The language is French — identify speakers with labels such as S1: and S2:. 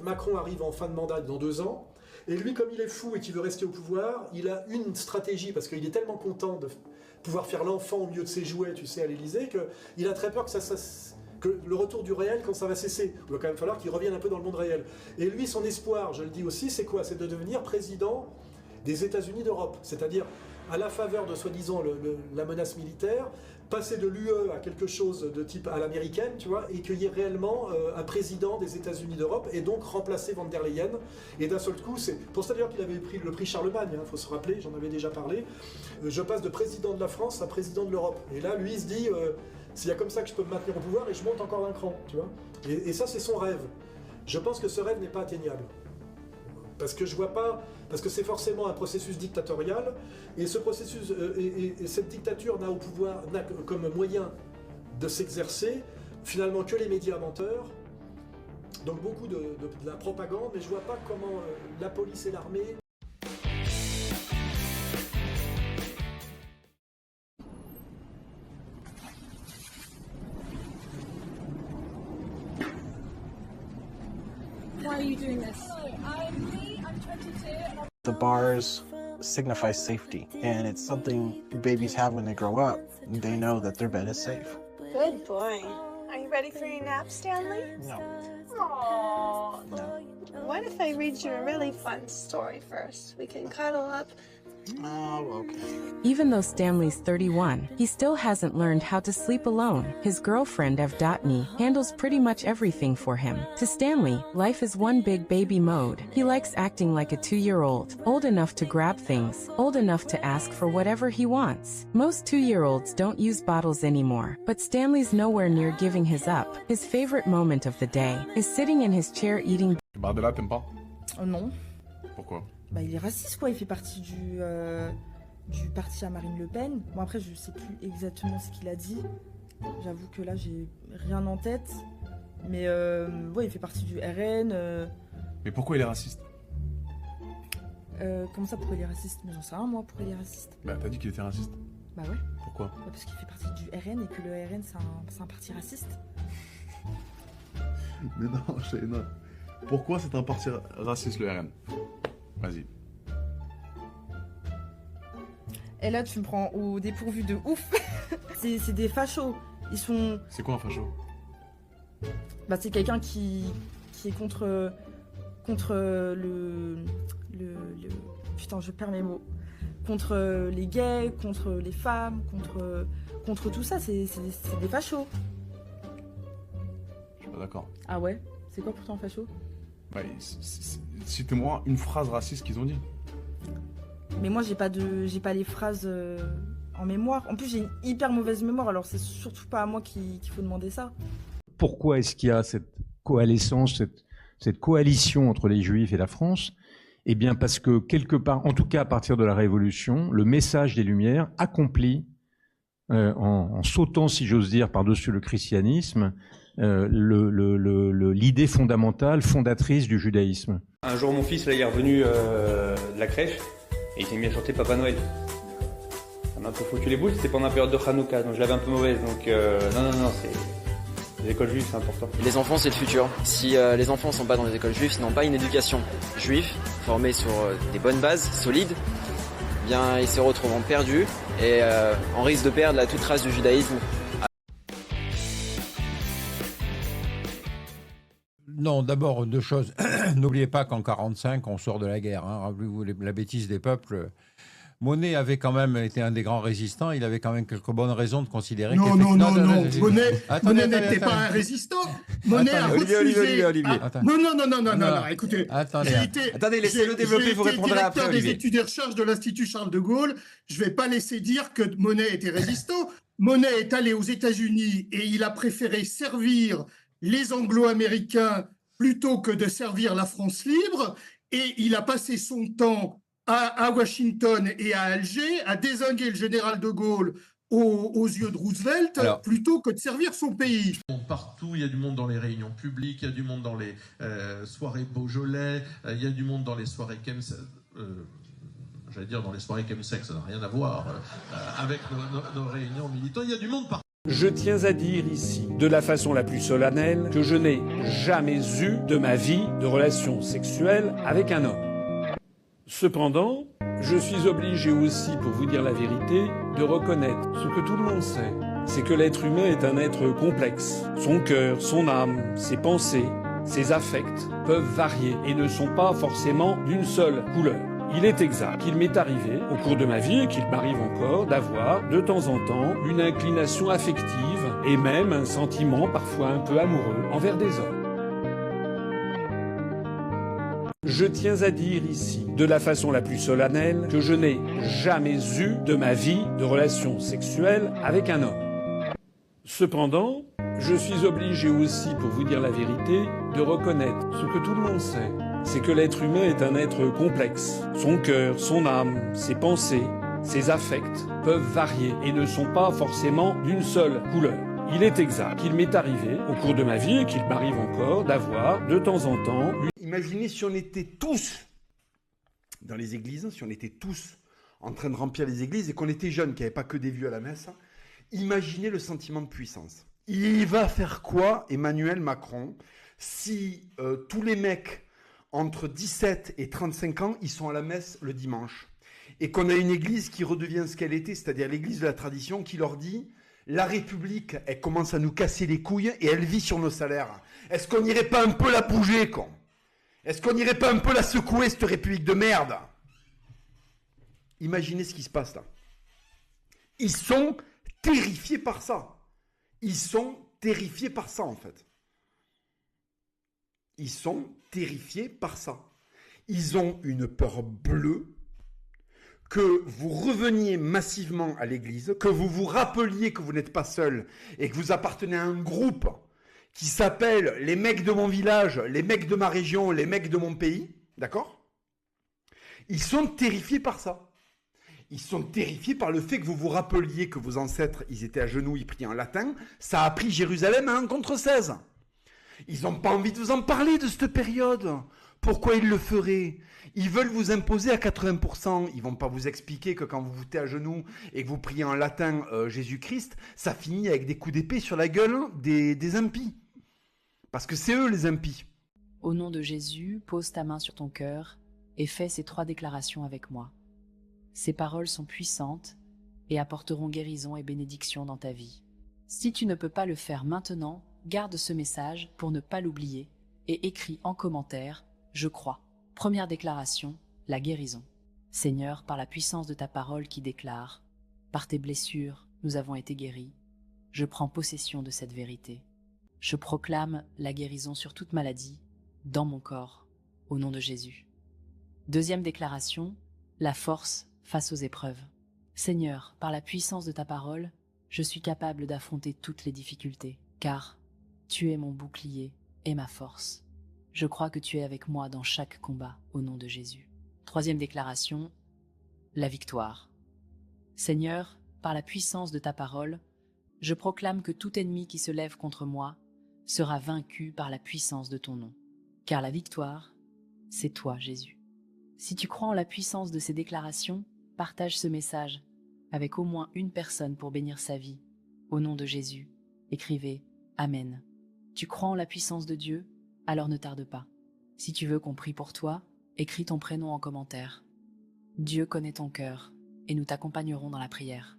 S1: Macron arrive en fin de mandat dans 2 ans, et lui, comme il est fou et qu'il veut rester au pouvoir, il a une stratégie, parce qu'il est tellement content de pouvoir faire l'enfant au milieu de ses jouets, tu sais, à l'Élysée, qu'il a très peur que le retour du réel, quand ça va cesser, il va quand même falloir qu'il revienne un peu dans le monde réel. Et lui, son espoir, je le dis aussi, c'est quoi? C'est de devenir président des États-Unis d'Europe, c'est-à-dire à la faveur de soi-disant la menace militaire, passer de l'UE à quelque chose de type à l'américaine, tu vois, et qu'il y ait réellement un président des États-Unis d'Europe, et donc remplacer Van der Leyen. Et d'un seul coup, c'est pour ça d'ailleurs qu'il avait pris le prix Charlemagne, il faut se rappeler, j'en avais déjà parlé, je passe de président de la France à président de l'Europe. Et là, lui, il se dit, s'il y a comme ça que je peux me maintenir au pouvoir, et je monte encore d'un cran, tu vois. Et ça, c'est son rêve. Je pense que ce rêve n'est pas atteignable. Parce que je vois pas, parce que c'est forcément un processus dictatorial, et ce processus et cette dictature n'a comme moyen de s'exercer finalement que les médias menteurs, donc beaucoup de la propagande, mais je vois pas comment la police et l'armée.
S2: Why are you doing this? I'm 22 and I'm...
S3: The bars signify safety, and it's something babies have when they grow up. They know that their bed is safe.
S2: Good boy. Are you ready for your nap, Stanley?
S3: No.
S2: Aww.
S3: No.
S2: What if I read you a really fun story first? We can cuddle up.
S3: Oh, okay.
S4: Even though Stanley's 31, he still hasn't learned how to sleep alone. His girlfriend Evdatni handles pretty much everything for him. To Stanley, life is one big baby mode. He likes acting like a 2-year-old, old enough to grab things, old enough to ask for whatever he wants. Most 2-year-olds don't use bottles anymore, but Stanley's nowhere near giving his up. His favorite moment of the day is sitting in his chair eating.
S5: Bardella, t'aimes pas?
S6: Non.
S5: Pourquoi?
S6: Bah, il est raciste, quoi. Il fait partie du parti à Marine Le Pen. Bon, après, je sais plus exactement ce qu'il a dit. J'avoue que là, j'ai rien en tête. Mais ouais, il fait partie du RN.
S5: Mais pourquoi il est raciste?
S6: Comment ça, pourquoi il est raciste? Mais j'en sais rien, moi, pourquoi il est raciste.
S5: Bah, t'as dit qu'il était raciste.
S6: Bah ouais.
S5: Pourquoi?
S6: Bah, parce qu'il fait partie du RN et que le RN, c'est un parti raciste.
S5: Mais non, pourquoi c'est un parti raciste, le RN? Vas-y.
S6: Et là, tu me prends au dépourvu de ouf. C'est des fachos. Ils sont...
S5: C'est quoi un facho?
S6: Bah, c'est quelqu'un qui est contre le... Putain, je perds mes mots. Contre les gays, contre les femmes, contre tout ça. C'est des fachos.
S5: Je suis pas d'accord.
S6: Ah ouais? C'est quoi pourtant facho?
S5: Bah, citez-moi une phrase raciste qu'ils ont dit.
S6: Mais moi, j'ai pas les phrases en mémoire. En plus, j'ai une hyper mauvaise mémoire, alors c'est surtout pas à moi qu'il faut demander ça.
S7: Pourquoi est-ce qu'il y a cette coalescence, cette coalition entre les Juifs et la France? Eh bien, parce que quelque part, en tout cas à partir de la Révolution, le message des Lumières accomplit, en sautant, si j'ose dire, par-dessus le christianisme, l'idée fondamentale, fondatrice du judaïsme.
S8: Un jour, mon fils, là, il est revenu de la crèche et il s'est mis à chanter Papa Noël. Ça m'a un peu foutu les boules, c'était pendant la période de Hanouka, donc je l'avais un peu mauvaise. Donc non, c'est... Les écoles juives, c'est important.
S9: Les enfants, c'est le futur. Si les enfants sont pas dans les écoles juives, ils n'ont pas une éducation juive, formée sur des bonnes bases, solides, eh bien, ils se retrouveront perdus et en risque de perdre toute trace du judaïsme.
S10: Non, d'abord, deux choses. N'oubliez pas qu'en 1945, on sort de la guerre. Hein. Rappelez-vous la bêtise des peuples. Monet avait quand même été un des grands résistants. Il avait quand même quelques bonnes raisons de considérer
S11: non. Monet n'était pas un résistant. Monet a refusé...
S10: Olivier.
S11: Non, écoutez.
S10: Attendez,
S11: laissez-le développer, vous répondrez après, Olivier. Directeur des études et recherches de l'Institut Charles de Gaulle. Je ne vais pas laisser dire que Monet était résistant. Monet est allé aux États-Unis et il a préféré servir les Anglo-Américains plutôt que de servir la France libre. Et il a passé son temps à Washington et à Alger à dézinguer le général de Gaulle aux yeux de Roosevelt plutôt que de servir son pays.
S12: Partout, il y a du monde dans les réunions publiques, il y a du monde dans les soirées Beaujolais, il y a du monde dans les soirées j'allais dire dans les soirées chemsex, ça n'a rien à voir avec nos réunions militants. Il y a du monde partout.
S13: Je tiens à dire ici, de la façon la plus solennelle, que je n'ai jamais eu de ma vie de relation sexuelle avec un homme. Cependant, je suis obligé aussi, pour vous dire la vérité, de reconnaître ce que tout le monde sait. C'est que l'être humain est un être complexe. Son cœur, son âme, ses pensées, ses affects peuvent varier et ne sont pas forcément d'une seule couleur. Il est exact qu'il m'est arrivé, au cours de ma vie, et qu'il m'arrive encore, d'avoir, de temps en temps, une inclination affective et même un sentiment parfois un peu amoureux envers des hommes. Je tiens à dire ici, de la façon la plus solennelle, que je n'ai jamais eu de ma vie de relation sexuelle avec un homme. Cependant, je suis obligé aussi, pour vous dire la vérité, de reconnaître ce que tout le monde sait. C'est que l'être humain est un être complexe. Son cœur, son âme, ses pensées, ses affects peuvent varier et ne sont pas forcément d'une seule couleur. Il est exact qu'il m'est arrivé, au cours de ma vie, et qu'il m'arrive encore, d'avoir, de temps en temps...
S14: Imaginez si on était tous dans les églises, si on était tous en train de remplir les églises et qu'on était jeunes, qu'il n'y avait pas que des vieux à la messe. Imaginez le sentiment de puissance. Il va faire quoi, Emmanuel Macron, si tous les mecs entre 17 et 35 ans, ils sont à la messe le dimanche, et qu'on a une église qui redevient ce qu'elle était, c'est-à-dire l'église de la tradition, qui leur dit « La République, elle commence à nous casser les couilles et elle vit sur nos salaires. Est-ce qu'on n'irait pas un peu la bouger, con ? Est-ce qu'on n'irait pas un peu la secouer, cette République de merde ?» Imaginez ce qui se passe là. Ils sont terrifiés par ça. Ils sont terrifiés par ça, en fait. Ils sont terrifiés par ça. Ils ont une peur bleue que vous reveniez massivement à l'église, que vous vous rappeliez que vous n'êtes pas seul et que vous appartenez à un groupe qui s'appelle les mecs de mon village, les mecs de ma région, les mecs de mon pays, d'accord ? Ils sont terrifiés par ça. Ils sont terrifiés par le fait que vous vous rappeliez que vos ancêtres, ils étaient à genoux, ils priaient en latin, ça a pris Jérusalem à 1 contre 16. Ils n'ont pas envie de vous en parler de cette période. Pourquoi ils le feraient ? Ils veulent vous imposer à 80%. Ils ne vont pas vous expliquer que quand vous vous foutez à genoux et que vous priez en latin Jésus-Christ, ça finit avec des coups d'épée sur la gueule des impies. Parce que c'est eux les impies.
S15: Au nom de Jésus, pose ta main sur ton cœur et fais ces 3 déclarations avec moi. Ces paroles sont puissantes et apporteront guérison et bénédiction dans ta vie. Si tu ne peux pas le faire maintenant, garde ce message pour ne pas l'oublier et écris en commentaire « Je crois ». Première déclaration, la guérison. Seigneur, par la puissance de ta parole qui déclare « Par tes blessures, nous avons été guéris », je prends possession de cette vérité. Je proclame la guérison sur toute maladie, dans mon corps, au nom de Jésus. Deuxième déclaration, la force face aux épreuves. Seigneur, par la puissance de ta parole, je suis capable d'affronter toutes les difficultés, car tu es mon bouclier et ma force. Je crois que tu es avec moi dans chaque combat, au nom de Jésus. Troisième déclaration, la victoire. Seigneur, par la puissance de ta parole, je proclame que tout ennemi qui se lève contre moi sera vaincu par la puissance de ton nom. Car la victoire, c'est toi, Jésus. Si tu crois en la puissance de ces déclarations, partage ce message avec au moins une personne pour bénir sa vie. Au nom de Jésus, écrivez « Amen ». Tu crois en la puissance de Dieu? Alors ne tarde pas. Si tu veux qu'on prie pour toi, écris ton prénom en commentaire. Dieu connaît ton cœur et nous t'accompagnerons dans la prière.